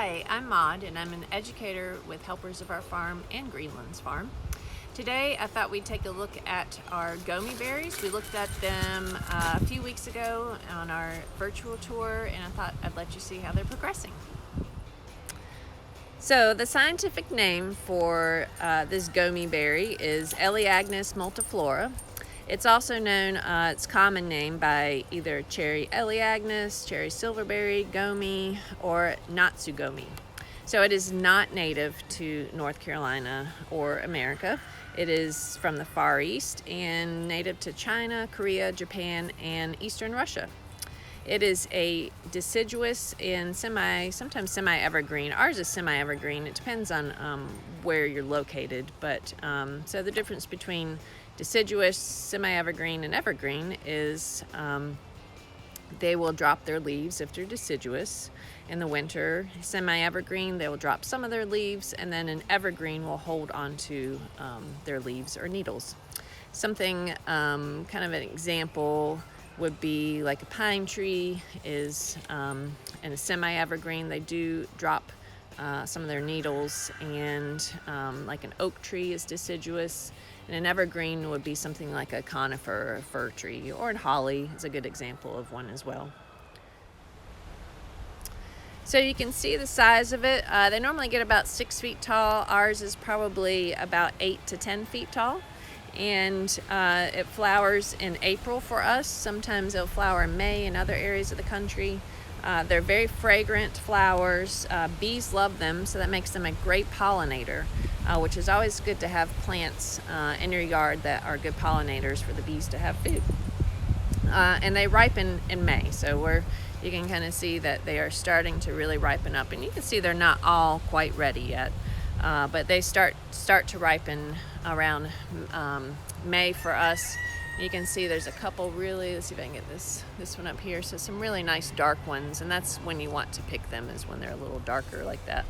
Hi, I'm Maud, and I'm an educator with Helpers of Our Farm and Greenlands Farm. Today I thought we'd take a look at our Goumi berries. We looked at them a few weeks ago on our virtual tour, and I thought I'd let you see how they're progressing. So the scientific name for this Goumi berry is Eleagnus multiflora. It's also known, its common name by either cherry Eleagnus, cherry silverberry, Goumi, or Natsugomi. So it is not native to North Carolina or America. It is from the Far East and native to China, Korea, Japan, and Eastern Russia. It is a deciduous and sometimes semi-evergreen. Ours is semi-evergreen. It depends on where you're located, but so the difference between deciduous, semi-evergreen, and evergreen is they will drop their leaves if they're deciduous. In the winter, semi-evergreen, they will drop some of their leaves, and then an evergreen will hold on to their leaves or needles. Something, kind of an example would be like a pine tree is in a semi-evergreen, they do drop some of their needles, and like an oak tree is deciduous, and an evergreen would be something like a conifer or a fir tree, or a holly is a good example of one as well. So you can see the size of it. They normally get about 6 feet tall. Ours is probably about 8 to 10 feet tall. And it flowers in April for us. Sometimes it'll flower in May in other areas of the country. They're very fragrant flowers. Bees love them, so that makes them a great pollinator, which is always good to have plants in your yard that are good pollinators for the bees to have food. And they ripen in May, so you can kind of see that they are starting to really ripen up, and you can see they're not all quite ready yet, but they start to ripen around May for us. You can see there's a couple really, let's see if I can get this one up here, so some really nice dark ones, and that's when you want to pick them, is when they're a little darker like that.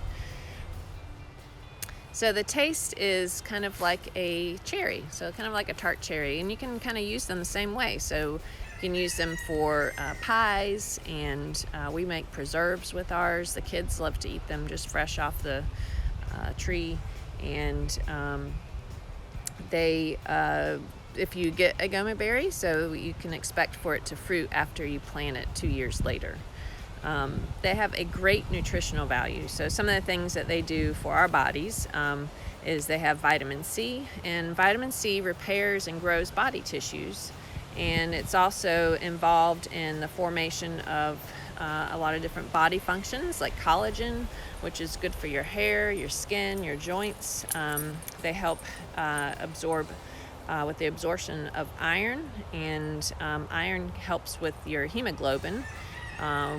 So the taste is kind of like a cherry, so kind of like a tart cherry, and you can kind of use them the same way. So you can use them for pies, and we make preserves with ours. The kids love to eat them just fresh off the tree, and if you get a Goumi berry, so you can expect for it to fruit after you plant it 2 years later. They have a great nutritional value. So some of the things that they do for our bodies is they have vitamin C, and vitamin C repairs and grows body tissues, and it's also involved in the formation of a lot of different body functions like collagen, which is good for your hair, your skin, your joints. They help absorb with the absorption of iron, and iron helps with your hemoglobin,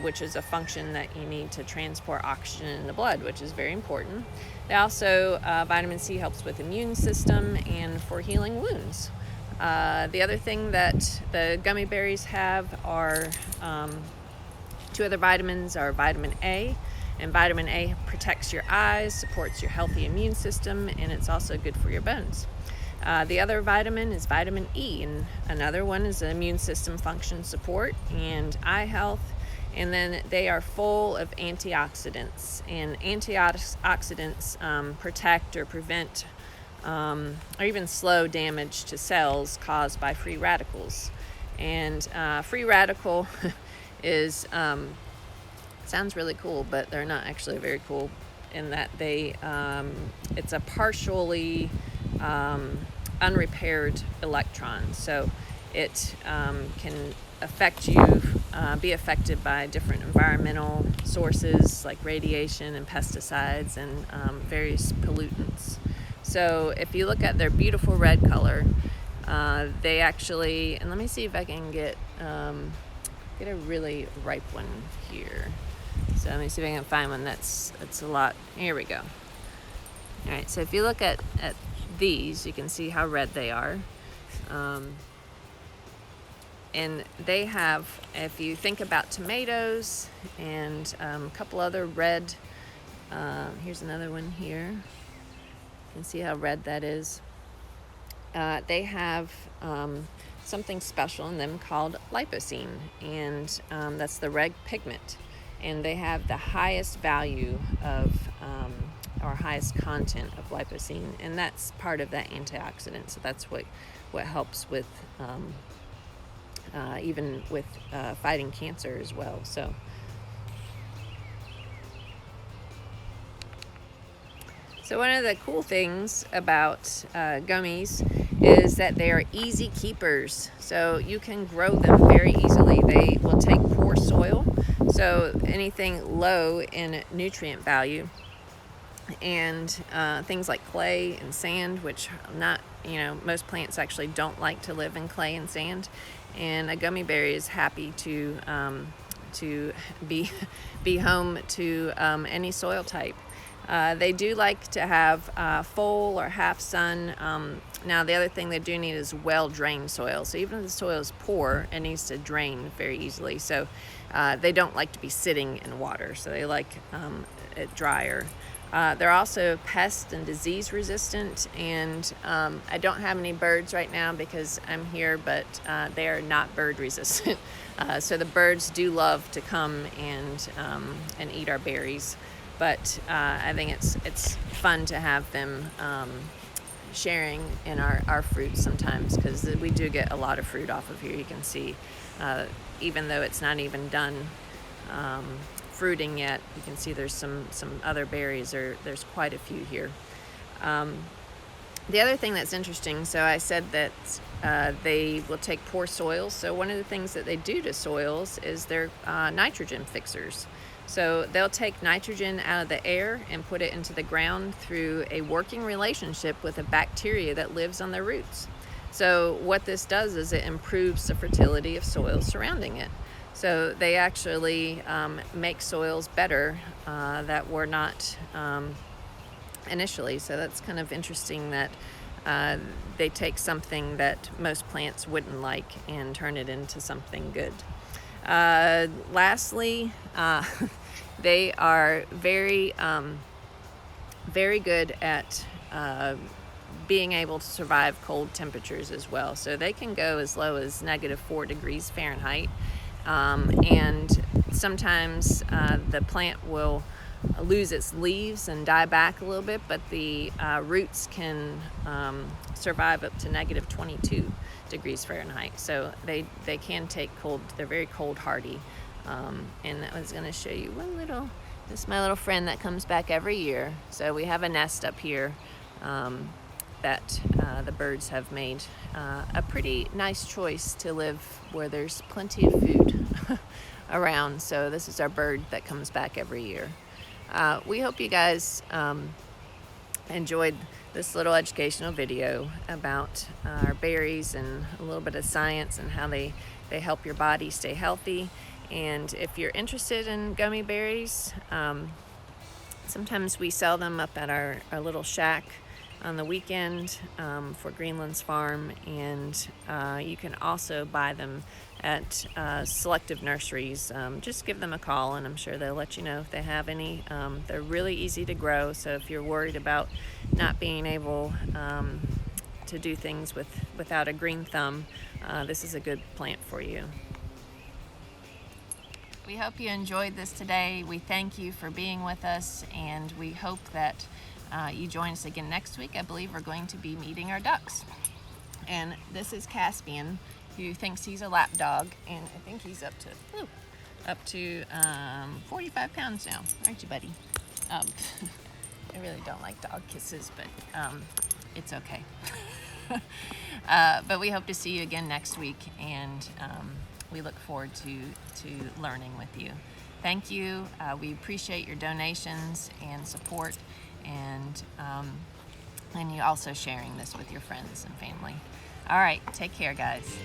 which is a function that you need to transport oxygen in the blood, which is very important. They also, vitamin C helps with immune system and for healing wounds. The other thing that the Goumi berries have are two other vitamins are vitamin A, and vitamin A protects your eyes, supports your healthy immune system, and it's also good for your bones. The other vitamin is vitamin E, and another one is immune system function support and eye health. And then they are full of antioxidants, and antioxidants protect or prevent or even slow damage to cells caused by free radicals. And free radical is sounds really cool, but they're not actually very cool in that it's a partially unrepaired electron, so it can affect you, be affected by different environmental sources like radiation and pesticides and various pollutants. So if you look at their beautiful red color, they actually, and let me see if I can get a really ripe one here. So let me see if I can find one that's a lot. Here we go. All right, so if you look at these, you can see how red they are. And they have, if you think about tomatoes and a couple other red, here's another one here. You can see how red that is. They have something special in them called lipocene, and that's the red pigment. and they have the highest value of or highest content of lipocene, and that's part of that antioxidant. So that's what helps with even with fighting cancer as well. So one of the cool things about gummies is that they are easy keepers. So you can grow them very easily. They will take poor soil, so anything low in nutrient value, and things like clay and sand, which most plants actually don't like to live in clay and sand, and a gummy berry is happy to be home to any soil type. They do like to have full or half sun. Now the other thing they do need is well-drained soil. So even if the soil is poor, it needs to drain very easily. So they don't like to be sitting in water. So they like it drier. They're also pest and disease resistant, and I don't have any birds right now because I'm here, but they are not bird resistant. So the birds do love to come and eat our berries. But I think it's fun to have them sharing in our fruit sometimes, because we do get a lot of fruit off of here. You can see, even though it's not even done fruiting yet, you can see there's some other berries, or there's quite a few here. The other thing that's interesting, so I said that they will take poor soils. So one of the things that they do to soils is they're nitrogen fixers. So they'll take nitrogen out of the air and put it into the ground through a working relationship with a bacteria that lives on their roots. So what this does is it improves the fertility of soils surrounding it. So they actually make soils better that were not initially. So that's kind of interesting that they take something that most plants wouldn't like and turn it into something good. Lastly, they are very good at being able to survive cold temperatures as well. So they can go as low as -4 degrees Fahrenheit, and sometimes the plant will lose its leaves and die back a little bit, but the roots can survive up to -22 degrees Fahrenheit. So they can take cold. They're very cold hardy. And I was going to show you this is my little friend that comes back every year. So we have a nest up here that the birds have made a pretty nice choice to live where there's plenty of food around. So this is our bird that comes back every year. We hope you guys enjoyed this little educational video about our berries and a little bit of science and how they help your body stay healthy. And if you're interested in gummy berries, sometimes we sell them up at our little shack on the weekend for Greenland's Farm, and you can also buy them at selective nurseries. Just give them a call and I'm sure they'll let you know if they have any. They're really easy to grow, so if you're worried about not being able to do things without a green thumb, this is a good plant for you. We hope you enjoyed this today. We thank you for being with us, and we hope that you join us again next week. I believe we're going to be meeting our ducks. And this is Caspian, who thinks he's a lap dog, and I think he's up to 45 pounds now. Aren't you, buddy? I really don't like dog kisses, but it's okay. But we hope to see you again next week, and we look forward to learning with you. Thank you. We appreciate your donations and support, and you also sharing this with your friends and family. All right, take care, guys.